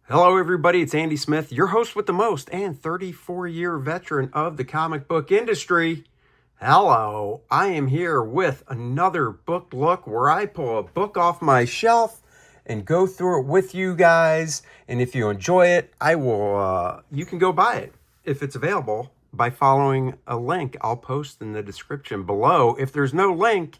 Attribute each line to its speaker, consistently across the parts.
Speaker 1: Hello, everybody. It's Andy Smith, your host with the most and 34-year veteran of the comic book industry. Hello. I am here with another book look where I pull a book off my shelf and go through it with you guys. And if you enjoy it, you can go buy it if it's available by following a link I'll post in the description below. If there's no link,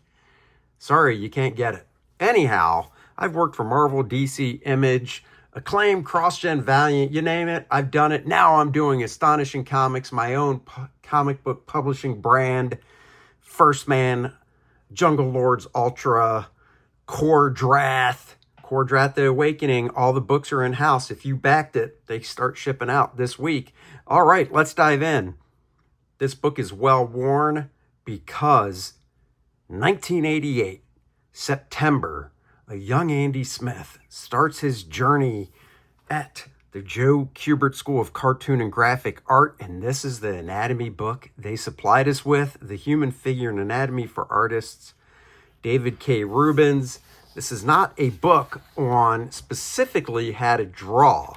Speaker 1: sorry, you can't get it. Anyhow, I've worked for Marvel, DC, Image, Acclaim, CrossGen, Valiant, you name it, I've done it. Now I'm doing Astonishing Comics, my own comic book publishing brand. First Man, Jungle Lords Ultra, Kordrath The Awakening. All the books are in-house. If you backed it, they start shipping out this week. All right, let's dive in. This book is well worn because 1988, September, a young Andy Smith starts his journey at the Joe Kubert School of Cartoon and Graphic Art, and this is the anatomy book they supplied us with, The Human Figure and Anatomy for Artists, David K. Rubins. This is not a book on specifically how to draw,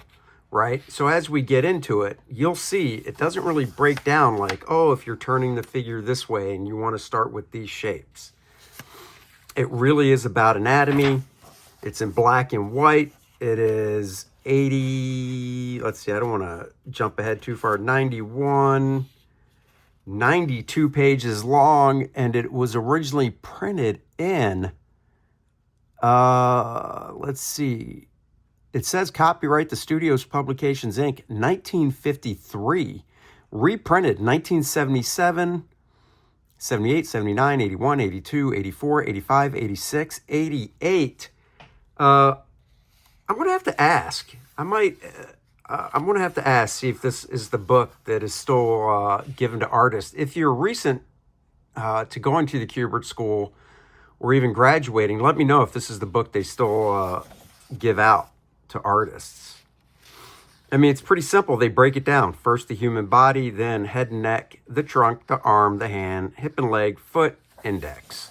Speaker 1: right? So as we get into it, you'll see it doesn't really break down like, oh, if you're turning the figure this way and you want to start with these shapes. It really is about anatomy. It's in black and white. It is 80, let's see, I don't want to jump ahead too far, 92 pages long, and it was originally printed in, let's see, it says copyright the Studios Publications, Inc., 1953, reprinted 1977, 78, 79, 81, 82, 84, 85, 86, 88. I'm going to have to ask. I'm going to have to ask, see if this is the book that is still given to artists. If you're recent to going to the Kubert School or even graduating, let me know if this is the book they still give out to artists. I mean, it's pretty simple. They break it down. First, the human body, then head and neck, the trunk, the arm, the hand, hip and leg, foot, index.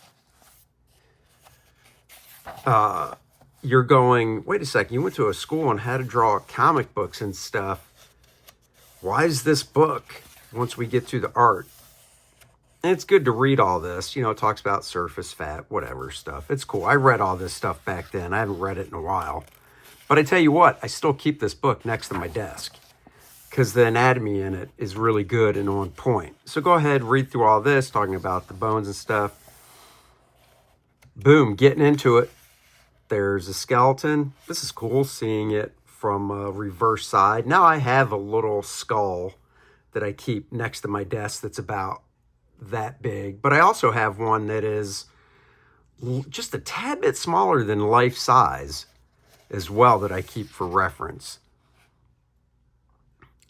Speaker 1: You're going, wait a second, you went to a school on how to draw comic books and stuff. Why is this book, once we get to the art? And it's good to read all this. You know, it talks about surface, fat, whatever stuff. It's cool. I read all this stuff back then. I haven't read it in a while. But I tell you what, I still keep this book next to my desk because the anatomy in it is really good and on point. So go ahead, read through all this, talking about the bones and stuff. Boom, getting into it. There's a skeleton. This is cool, seeing it from a reverse side. Now I have a little skull that I keep next to my desk that's about that big. But I also have one that is just a tad bit smaller than life size as well that I keep for reference.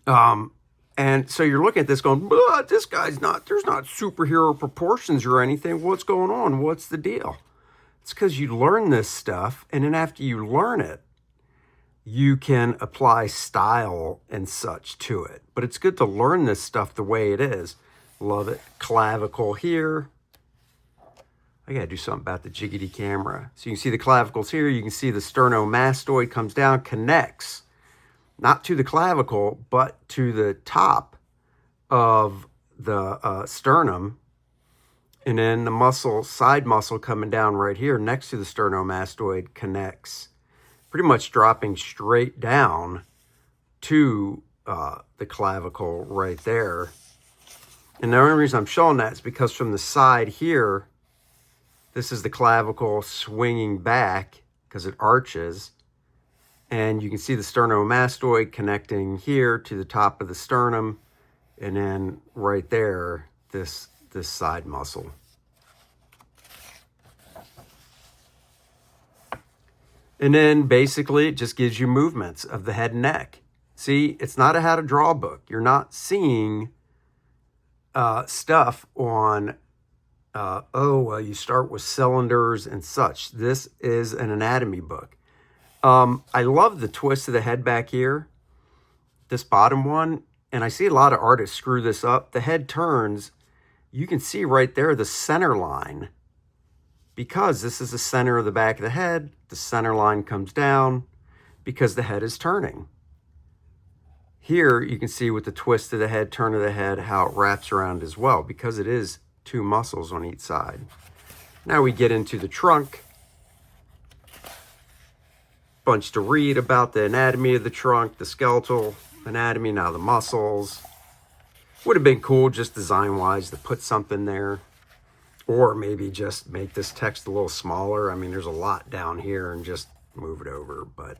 Speaker 1: And so you're looking at this going, but this guy's not, there's not superhero proportions or anything. What's going on? What's the deal? It's because you learn this stuff, and then after you learn it, you can apply style and such to it. But it's good to learn this stuff the way it is. Love it. Clavicle here. I got to do something about the jiggity camera. So you can see the clavicles here. You can see the sternomastoid comes down, connects, not to the clavicle, but to the top of the sternum. And then the muscle, side muscle coming down right here next to the sternomastoid connects, pretty much dropping straight down to the clavicle right there. And the only reason I'm showing that is because from the side here, this is the clavicle swinging back because it arches. And you can see the sternomastoid connecting here to the top of the sternum. And then right there, this side muscle. And then basically it just gives you movements of the head and neck. See, it's not a how to draw book. You're not seeing stuff on, you start with cylinders and such. This is an anatomy book. I love the twist of the head back here, this bottom one. And I see a lot of artists screw this up. The head turns. You can see right there the center line. Because this is the center of the back of the head, the center line comes down because the head is turning. Here you can see with the twist of the head, turn of the head, how it wraps around as well, because it is 2 muscles on each side. Now we get into the trunk. Bunch to read about the anatomy of the trunk, the skeletal anatomy, now the muscles. Would have been cool just design-wise to put something there. Or maybe just make this text a little smaller. I mean, there's a lot down here and just move it over. But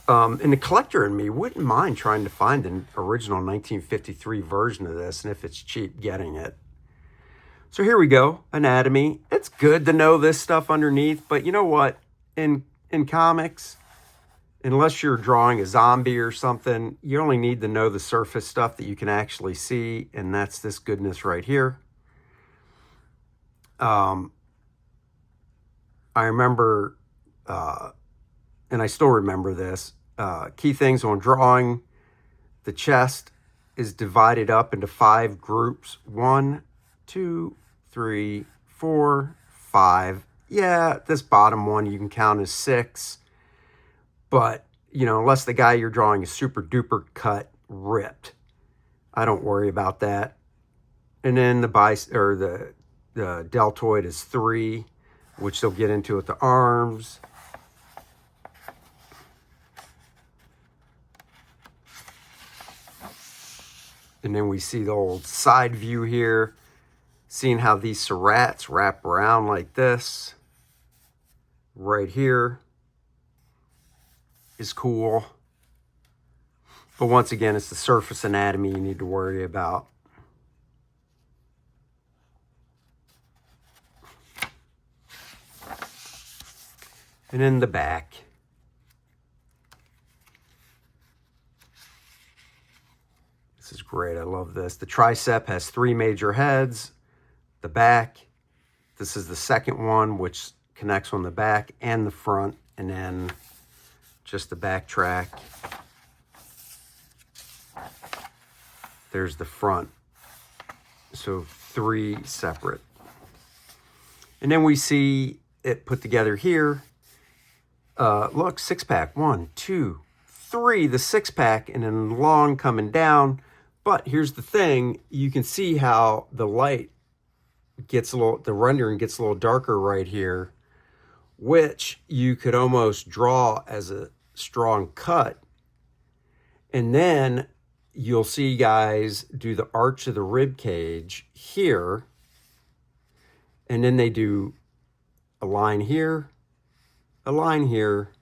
Speaker 1: and the collector in me wouldn't mind trying to find an original 1953 version of this, and if it's cheap, getting it. So here we go, anatomy. It's good to know this stuff underneath, but you know what? In comics, unless you're drawing a zombie or something, you only need to know the surface stuff that you can actually see, and that's this goodness right here. I remember, and I still remember this, key things on drawing. The chest is divided up into 5 groups. 1, 2, 3, 4, 5. Yeah, this bottom one you can count as 6. But, you know, unless the guy you're drawing is super duper cut, ripped, I don't worry about that. And then the deltoid is 3, which they'll get into with the arms. And then we see the old side view here, seeing how these serrats wrap around like this. Right here is cool. But once again, it's the surface anatomy you need to worry about. And in the back, this is great. I love this. The tricep has 3 major heads. The back, this is the second one, which connects on the back and the front, and then just the back track. There's the front. So 3 separate. And then we see it put together here. Look, 6-pack, 1, 2, 3, the 6-pack, and then long coming down. But here's the thing, you can see how the light gets a little, the rendering gets a little darker right here, which you could almost draw as a strong cut. And then you'll see guys do the arch of the rib cage here, and then they do a line here, a line here,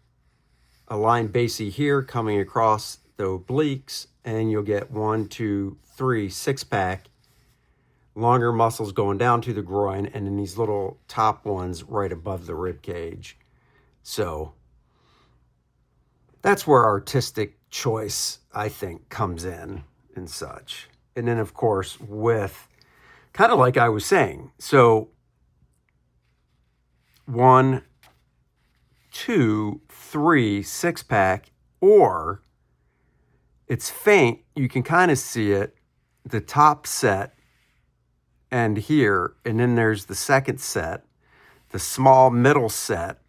Speaker 1: a line basically here coming across the obliques, and you'll get 1, 2, 3, 6-pack, longer muscles going down to the groin, and then these little top ones right above the rib cage. So that's where artistic choice, I think, comes in and such. And then, of course, with kind of like I was saying, so 1, 2, 3, 6-pack, or it's faint, you can kind of see it, the top set and here, and then there's the second set, the small middle set.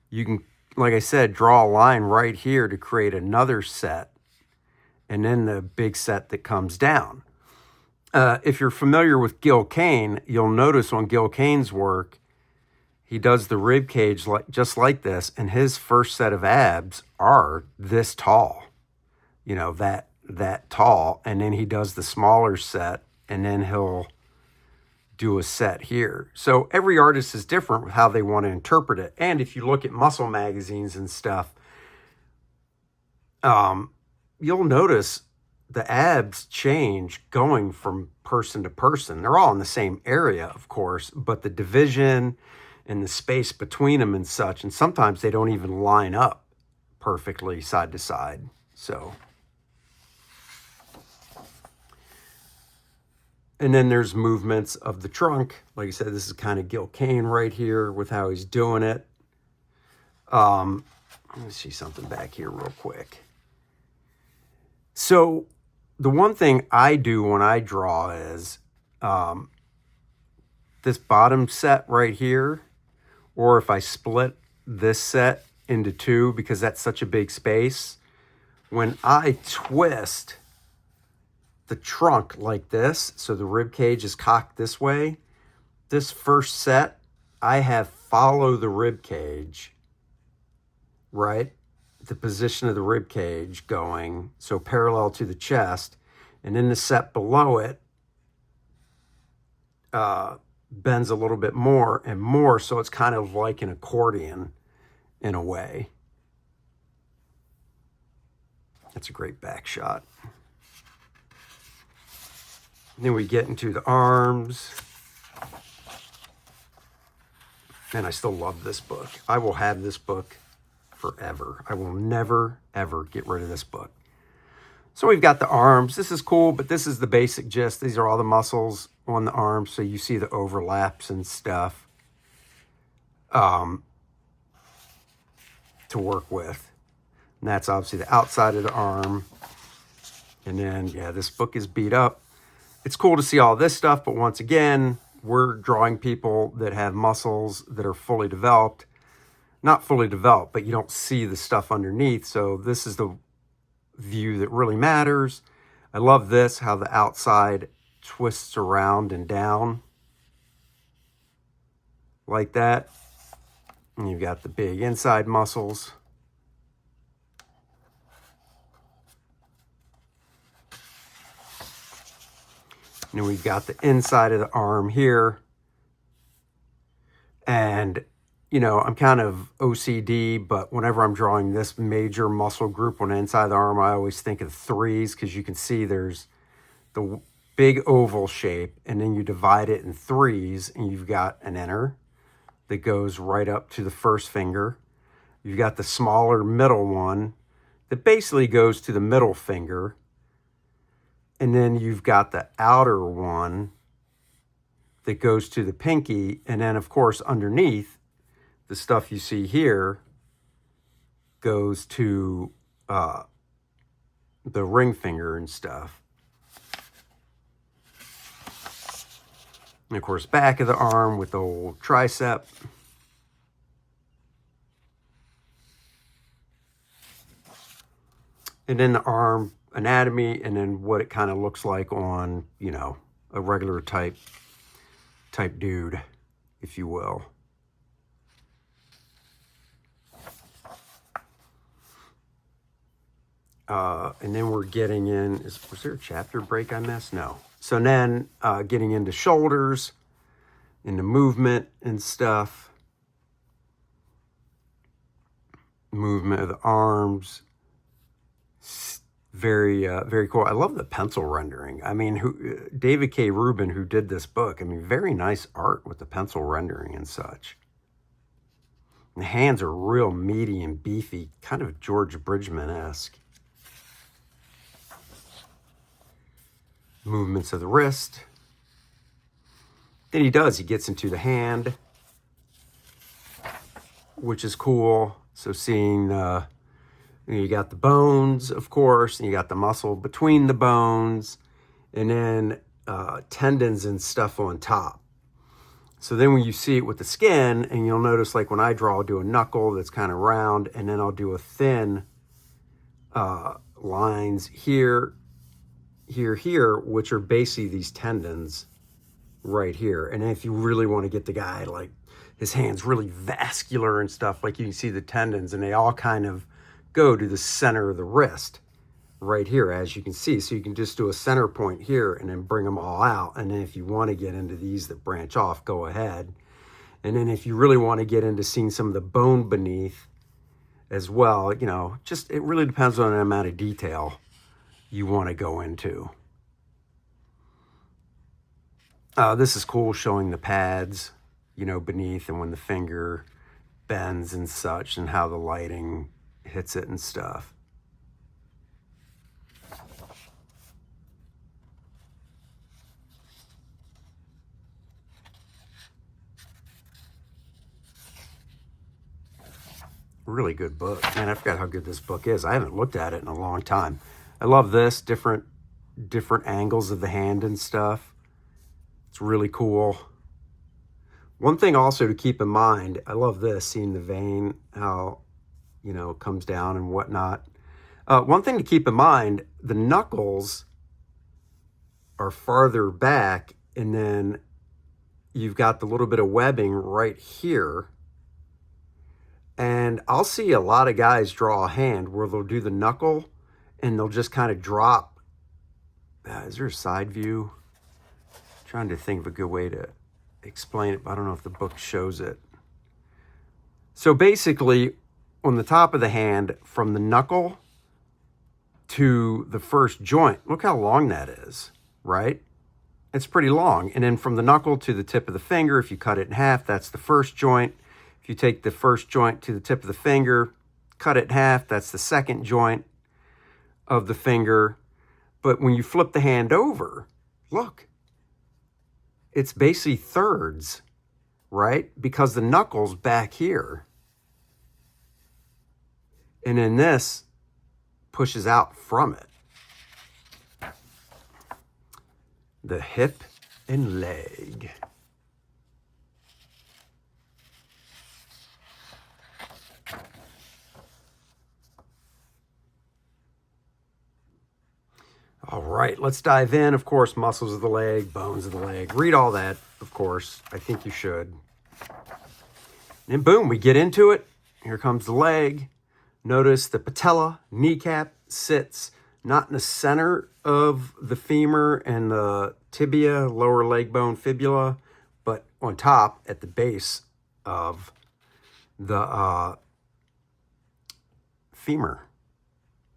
Speaker 1: You can, like I said, draw a line right here to create another set, and then the big set that comes down. If you're familiar with Gil Kane, you'll notice on Gil Kane's work, he does the rib cage just like this, and his first set of abs are this tall, you know, that tall, and then he does the smaller set, and then he'll do a set here. So every artist is different with how they want to interpret it. And if you look at muscle magazines and stuff, you'll notice the abs change going from person to person. They're all in the same area, of course, but the division and the space between them and such, and sometimes they don't even line up perfectly side to side. So, and then there's movements of the trunk. Like I said, this is kind of Gil Kane right here with how he's doing it. Let me see something back here real quick. So the one thing I do when I draw is this bottom set right here, or if I split this set into 2 because that's such a big space, when I twist the trunk like this, so the rib cage is cocked this way, this first set, I have follow the rib cage, right? The position of the rib cage going, so parallel to the chest, and in the set below it, bends a little bit more and more, so it's kind of like an accordion in a way. That's a great back shot. Then we get into the arms. And I still love this book. I will have this book forever. I will never, ever get rid of this book. So we've got the arms. This is cool, but this is the basic gist. These are all the muscles on the arms, so you see the overlaps and stuff to work with. And that's obviously the outside of the arm. And then, yeah, this book is beat up. It's cool to see all this stuff, but once again, we're drawing people that have muscles that are fully developed. Not fully developed, but you don't see the stuff underneath. So this is the view that really matters. I love this, how the outside twists around and down like that. And you've got the big inside muscles. And then we've got the inside of the arm here. And, you know, I'm kind of OCD, but whenever I'm drawing this major muscle group on the inside of the arm, I always think of threes, because you can see there's the big oval shape, and then you divide it in threes, and you've got an inner that goes right up to the first finger. You've got the smaller middle one that basically goes to the middle finger. And then you've got the outer one that goes to the pinky. And then, of course, underneath, the stuff you see here goes to the ring finger and stuff. And, of course, back of the arm with the old tricep. And then the arm anatomy, and then what it kind of looks like on, you know, a regular type dude, if you will. And then we're getting in, was there a chapter break I missed? No. So then getting into shoulders, into movement and stuff. Movement of the arms. Very, very cool. I love the pencil rendering. I mean, David K. Rubin, who did this book, I mean, very nice art with the pencil rendering and such. And the hands are real meaty and beefy, kind of George Bridgman-esque. Movements of the wrist. Then he gets into the hand, which is cool. So seeing you got the bones, of course, and you got the muscle between the bones, and then tendons and stuff on top. So then when you see it with the skin, and you'll notice, like when I draw, I'll do a knuckle that's kind of round, and then I'll do a thin lines here, here, which are basically these tendons right here. And if you really want to get the guy, like his hands really vascular and stuff, like you can see the tendons, and they all kind of go to the center of the wrist right here, as you can see. So you can just do a center point here and then bring them all out. And then if you want to get into these that branch off, go ahead. And then if you really want to get into seeing some of the bone beneath as well, you know, just, it really depends on the amount of detail you want to go into. This is cool, showing the pads, you know, beneath, and when the finger bends and such, and how the lighting hits it and stuff. Really good book. Man, I forgot how good this book is. I haven't looked at it in a long time. I love this, different angles of the hand and stuff. It's really cool. One thing also to keep in mind, I love this, seeing the vein, how, you know, it comes down and whatnot. One thing to keep in mind, the knuckles are farther back, and then you've got the little bit of webbing right here. And I'll see a lot of guys draw a hand where they'll do the knuckle and they'll just kind of drop. Is there a side view? I'm trying to think of a good way to explain it, but I don't know if the book shows it. So basically, on the top of the hand, from the knuckle to the first joint, look how long that is, right? It's pretty long. And then from the knuckle to the tip of the finger, if you cut it in half, that's the first joint. If you take the first joint to the tip of the finger, cut it in half, that's the second joint of the finger. But when you flip the hand over, look, it's basically thirds, right? Because the knuckle's back here. And then this pushes out from it. The hip and leg. All right, let's dive in. Of course, muscles of the leg, bones of the leg. Read all that, of course. I think you should. And boom, we get into it. Here comes the leg. Notice the patella, kneecap sits not in the center of the femur and the tibia, lower leg bone, fibula, but on top at the base of the femur.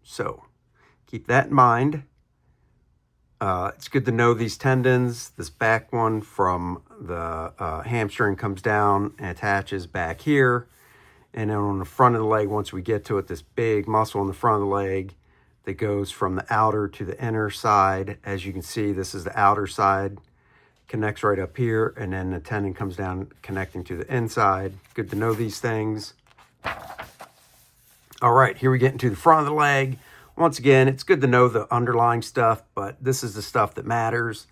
Speaker 1: So keep that in mind. It's good to know these tendons. This back one from the hamstring comes down and attaches back here. And then on the front of the leg, once we get to it, this big muscle in the front of the leg that goes from the outer to the inner side. As you can see, this is the outer side, connects right up here, and then the tendon comes down connecting to the inside. Good to know these things. All right, here we get into the front of the leg. Once again, it's good to know the underlying stuff, but this is the stuff that matters.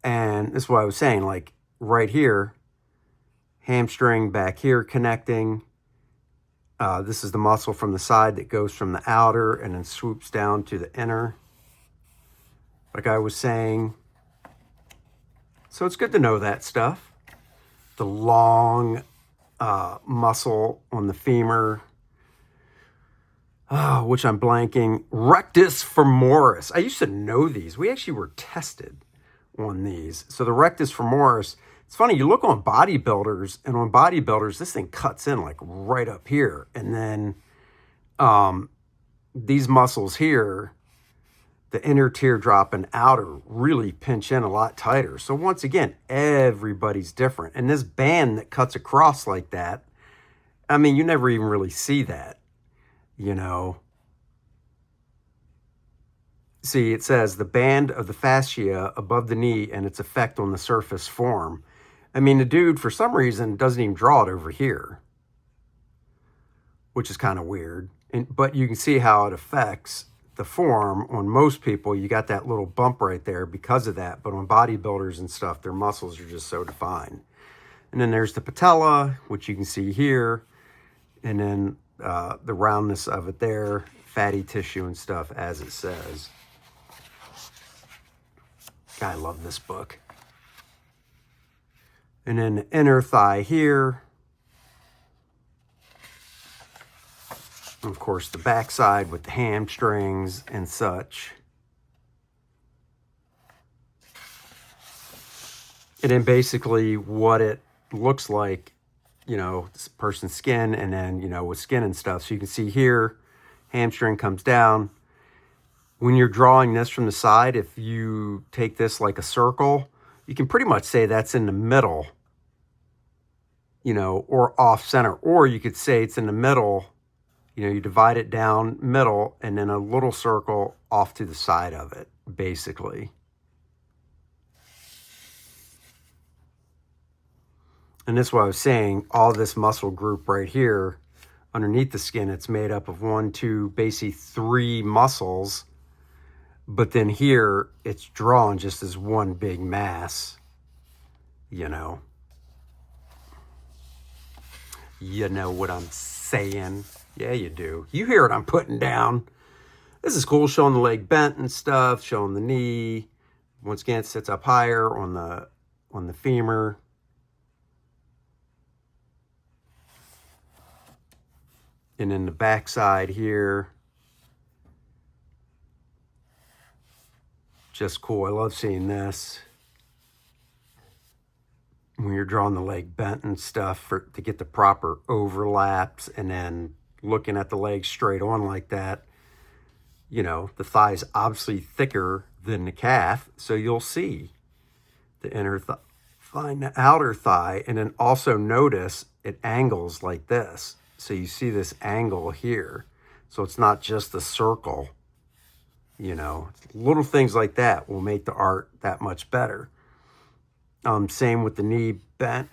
Speaker 1: And this is what I was saying, like right here, hamstring back here connecting. This is the muscle from the side that goes from the outer and then swoops down to the inner, like I was saying. So it's good to know that stuff. The long muscle on the femur, which I'm blanking. Rectus femoris. I used to know these. We actually were tested on these. So the rectus femoris, it's funny, you look on bodybuilders, and on bodybuilders, this thing cuts in like right up here. And then these muscles here, the inner teardrop and outer, really pinch in a lot tighter. So once again, everybody's different. And this band that cuts across like that, I mean, you never even really see that, you know. See, it says the band of the fascia above the knee and its effect on the surface form. I mean, the dude, for some reason, doesn't even draw it over here, which is kind of weird. But you can see how it affects the form. On most people, you got that little bump right there because of that. But on bodybuilders and stuff, their muscles are just so defined. And then there's the patella, which you can see here. And then the roundness of it there, fatty tissue and stuff, as it says. I love this book. And then the inner thigh here. Of course, the backside with the hamstrings and such. And then basically what it looks like, you know, this person's skin, and then, you know, with skin and stuff. So you can see here, hamstring comes down. When you're drawing this from the side, if you take this like a circle, you can pretty much say that's in the middle, you know, or off center. Or you could say it's in the middle, you know, you divide it down middle and then a little circle off to the side of it, basically. And this is what I was saying, all this muscle group right here, underneath the skin, it's made up of 1, 2, basically 3 muscles. But then here, it's drawn just as one big mass, you know. You know what I'm saying. Yeah, you do. You hear what I'm putting down. This is cool, showing the leg bent and stuff, showing the knee. Once again, it sits up higher on the femur. And then the backside here. Just cool. I love seeing this. When you're drawing the leg bent and stuff to get the proper overlaps, and then looking at the leg straight on like that, you know, the thigh is obviously thicker than the calf, so you'll see the inner thigh and the outer thigh, and then also notice it angles like this. So you see this angle here. So it's not just a circle, you know. Little things like that will make the art that much better. Same with the knee bent,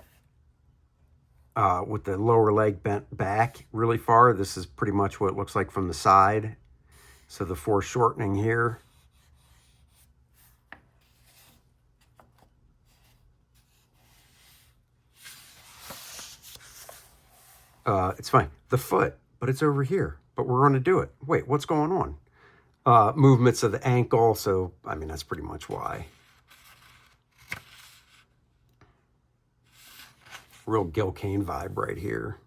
Speaker 1: with the lower leg bent back really far. This is pretty much what it looks like from the side. So the foreshortening here. It's fine. The foot, but it's over here. But we're going to do it. Wait, what's going on? Movements of the ankle. So, I mean, that's pretty much why. Real Gil Kane vibe right here.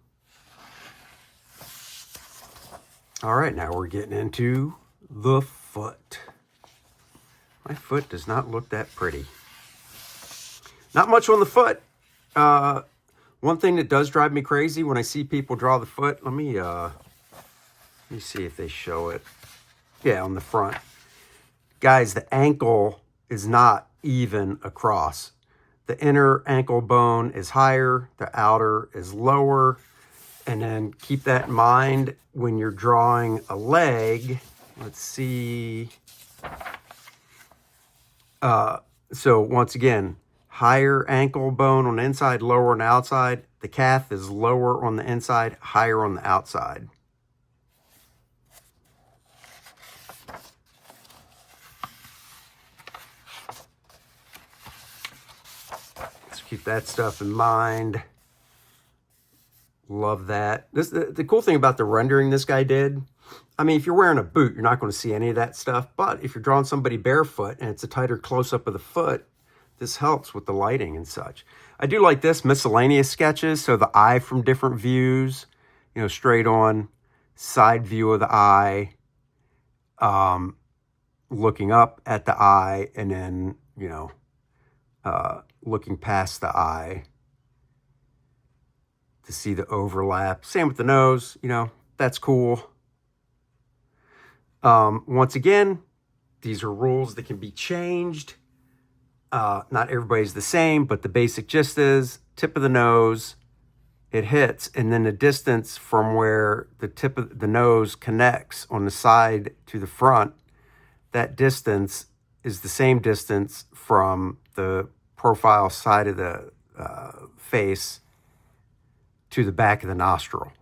Speaker 1: All right, now we're getting into the foot. My foot does not look that pretty. Not much on the foot. One thing that does drive me crazy when I see people draw the foot, let me see if they show it. Yeah, on the front. Guys, the ankle is not even across. The inner ankle bone is higher, the outer is lower. And then keep that in mind when you're drawing a leg. Let's see. So once again, higher ankle bone on the inside, lower on the outside. The calf is lower on the inside, higher on the outside. So keep that stuff in mind. Love that. The cool thing about the rendering this guy did, I mean, if you're wearing a boot, you're not going to see any of that stuff. But if you're drawing somebody barefoot and it's a tighter close-up of the foot, this helps with the lighting and such. I do like this, miscellaneous sketches. So the eye from different views, you know, straight on, side view of the eye, looking up at the eye, and then, you know, looking past the eye to see the overlap. Same with the nose, you know, that's cool. Once again, these are rules that can be changed. Not everybody's the same, but the basic gist is tip of the nose, it hits, and then the distance from where the tip of the nose connects on the side to the front, that distance is the same distance from the profile side of the face to the back of the nostril,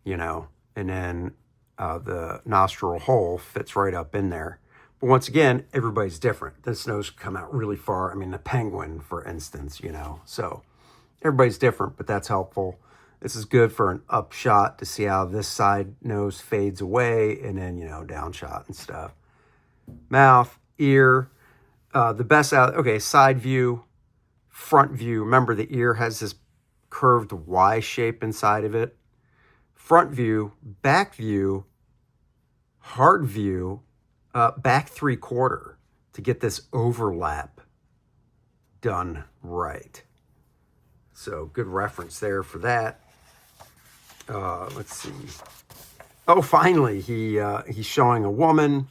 Speaker 1: you know, and then the nostril hole fits right up in there. But once again, everybody's different. This nose can come out really far. I mean, the penguin, for instance, you know. So everybody's different, but that's helpful. This is good for an up shot to see how this side nose fades away, and then, you know, down shot and stuff. Mouth, ear, the best out, okay, side view, front view. Remember, the ear has this curved Y shape inside of it. Front view, back view, hard view, back 3/4 to get this overlap done right. So good reference there for that. Let's see. Oh, finally, he's showing a woman,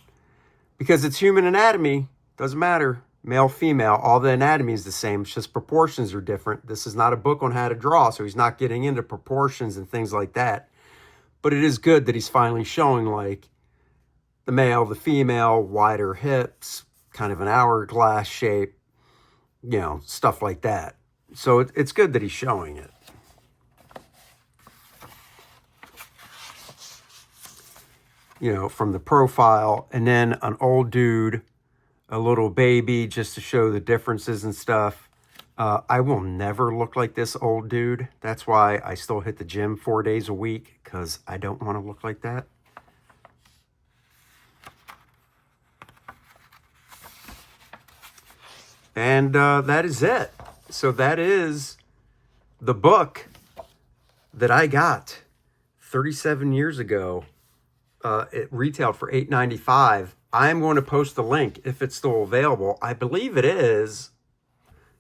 Speaker 1: because it's human anatomy. Doesn't matter, male, female, all the anatomy is the same. It's just proportions are different. This is not a book on how to draw, so he's not getting into proportions and things like that. But it is good that he's finally showing, like, the male, the female, wider hips, kind of an hourglass shape, you know, stuff like that. So it's good that he's showing it. You know, from the profile, and then an old dude, a little baby, just to show the differences and stuff. I will never look like this old dude. That's why I still hit the gym 4 days a week, because I don't want to look like that. And that is it. So that is the book that I got 37 years ago. It retailed for $8.95. I'm going to post the link if it's still available. I believe it is.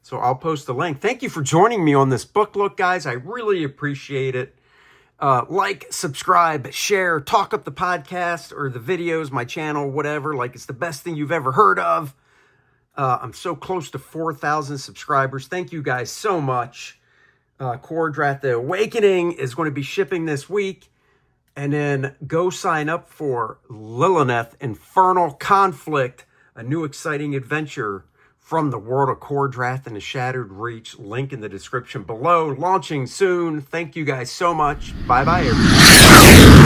Speaker 1: So I'll post the link. Thank you for joining me on this book look, guys. I really appreciate it. Like, subscribe, share, talk up the podcast or the videos, my channel, whatever. Like, it's the best thing you've ever heard of. I'm so close to 4,000 subscribers. Thank you guys so much. Chordrat The Awakening is going to be shipping this week. And then go sign up for Lilineth Infernal Conflict, a new exciting adventure from the world of Chordrat and the Shattered Reach. Link in the description below. Launching soon. Thank you guys so much. Bye-bye, everybody.